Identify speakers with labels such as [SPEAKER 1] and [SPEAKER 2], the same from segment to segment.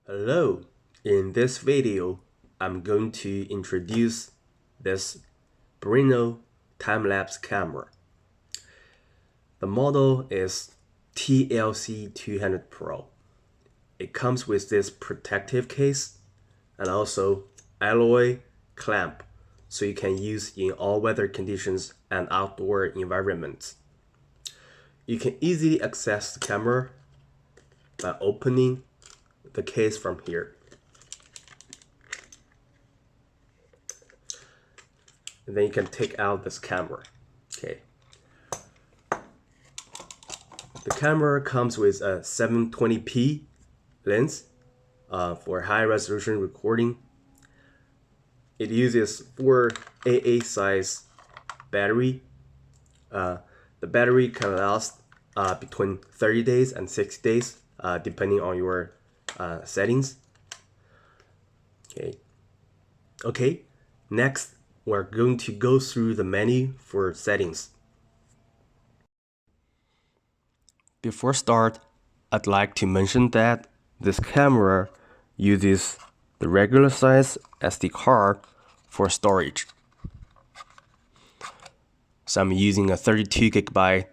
[SPEAKER 1] Hello, in this video, I'm going to introduce this Brinno time-lapse camera. The model is TLC 200 Pro. It comes with this protective case and also alloy clamp so you can use in all weather conditions and outdoor environments. You can easily access the camera by opening the case from here. And then you can take out this camera. Okay. The camera comes with a 720p lens for high resolution recording. It uses 4 AA size battery. The battery can last between 30 days and 60 days depending on your settings. Okay. Next, we're going to go through the menu for settings. Before start, I'd like to mention that this camera uses the regular size SD card for storage. So I'm using a 32 GB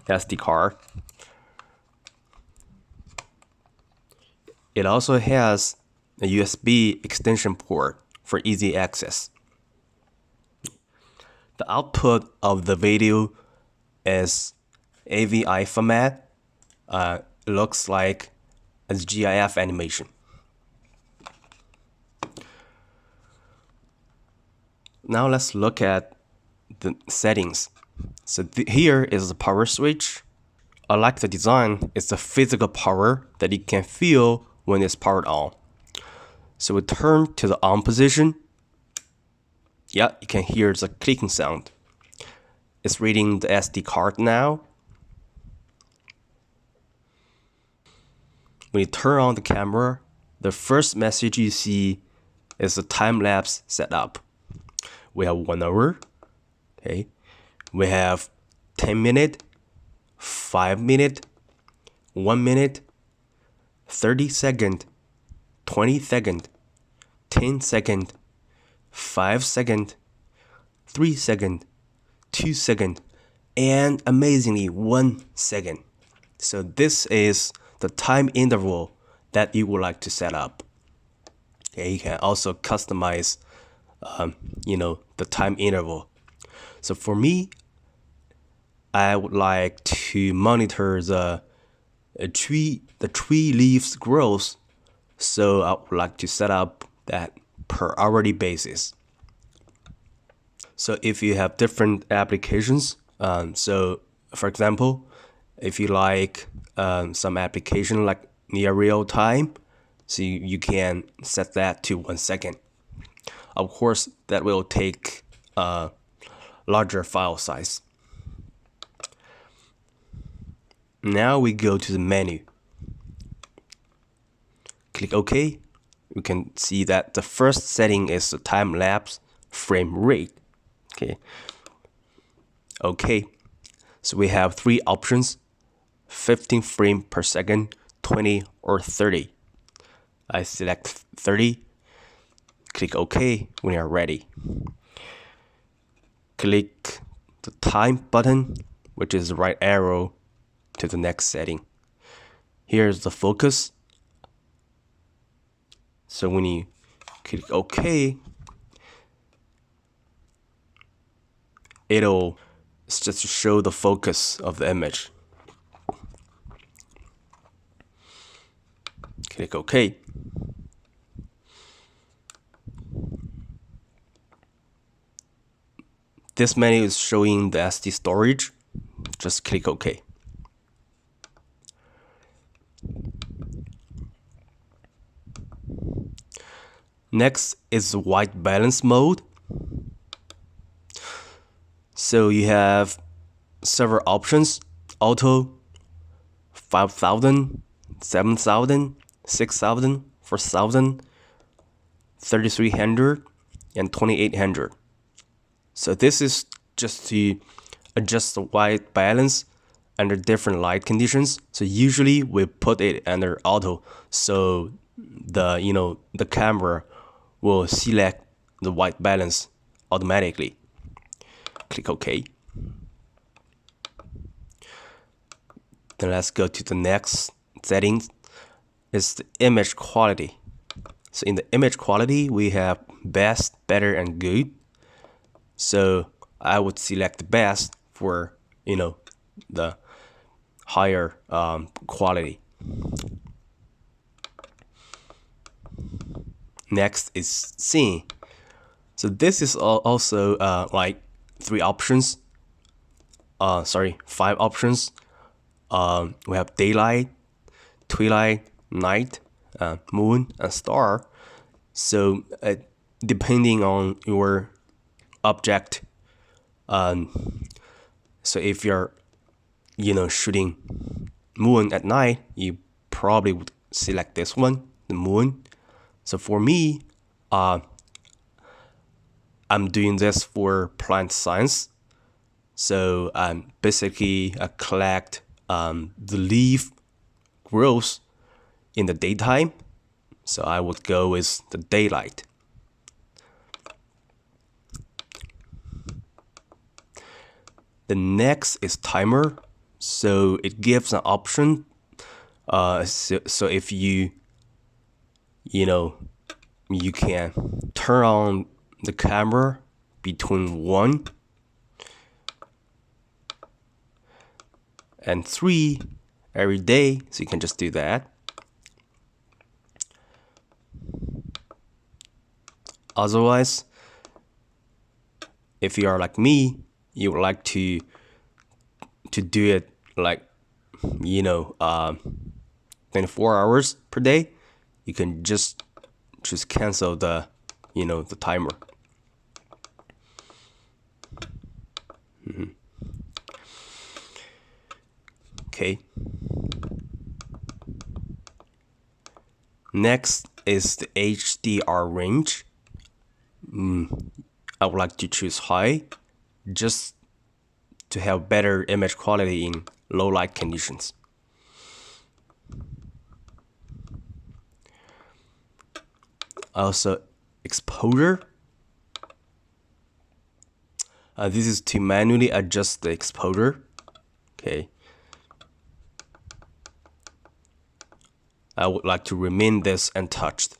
[SPEAKER 1] SD card. It also has a USB extension port for easy access. The output of the video is AVI format. It looks like a GIF animation. Now let's look at the settings. So here is the power switch. I like the design. It's the physical power that you can feel when it's powered on. So we turn to the on position. Yeah, you can hear the clicking sound. It's reading the SD card now. When you turn on the camera, the first message you see is the time-lapse setup. We have 1 hour. Okay. We have 10 minute, 5 minute, 1 minute, 30 second, 20 second, 10 second, 5 second, 3 second, 2 second, and amazingly 1 second. So this is the time interval that you would like to set up. Okay, you can also customize the time interval. So for me, I would like to monitor the tree leaves growth. So I would like to set up that per hourly basis. So if you have different applications, so for example, if you like some application like near real time, so you can set that to 1 second. Of course, that will take a larger file size. Now we go to the menu. Click OK. We can see that the first setting is the time-lapse frame rate. Okay. So we have 3 options: 15 frames per second, 20, or 30. I select 30. Click OK when you're ready. Click the time button, which is the right arrow to the next setting. Here's the focus. So when you click OK, it's just to show the focus of the image. Click OK. This menu is showing the SD storage. Just click OK. Next is the white balance mode. So you have several options: auto, 5,000, 7,000, 6,000, 4,000, 3,300, and 2,800. So this is just to adjust the white balance under different light conditions. So usually we put it under auto, so the camera will select the white balance automatically. Click OK. Then let's go to the next settings. It's the image quality. So in the image quality, we have best, better, and good. So I would select the best for the higher quality. Next is scene. So this is also like 5 options. We have daylight, twilight, night, moon, and star. So depending on your object, so if you're shooting moon at night, you probably would select this one, the moon. So for me, I'm doing this for plant science. So basically I collect the leaf growth in the daytime. So I would go with the daylight. The next is timer. So it gives an option. So if you can turn on the camera between 1 and 3 every day. So you can just do that. Otherwise, if you are like me, you would like to do it like 24 hours per day, you can just cancel the the timer. Okay. Next is the HDR range. I would like to choose high, just to have better image quality in low light conditions. Also, exposure. This is to manually adjust the exposure. Okay. I would like to remain this untouched.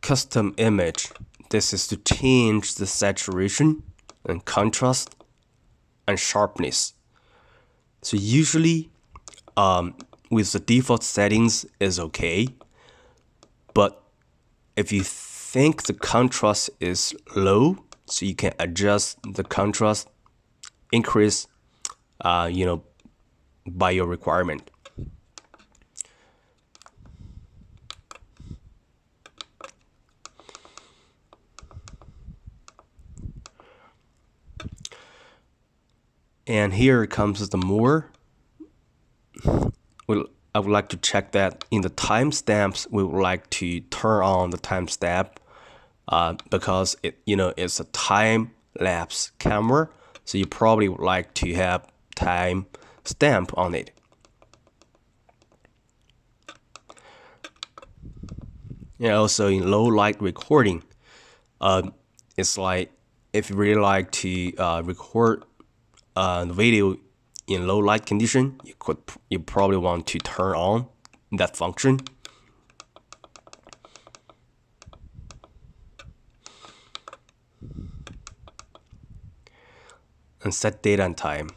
[SPEAKER 1] Custom image. This is to change the saturation and contrast and sharpness. So usually with the default settings is okay, but if you think the contrast is low, so you can adjust the contrast, increase by your requirement. And here comes the more. I would like to check that in the timestamps. We would like to turn on the timestamp because it's a time-lapse camera, so you probably would like to have time stamp on it. And also in low light recording, it's like if you really like to record the video in low light condition, you probably want to turn on that function. And set date and time.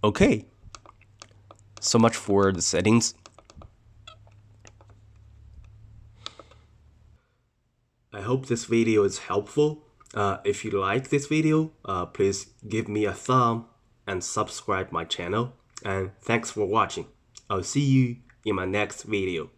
[SPEAKER 1] Okay, so much for the settings. I hope this video is helpful. If you like this video, please give me a thumb and subscribe my channel. And thanks for watching. I'll see you in my next video.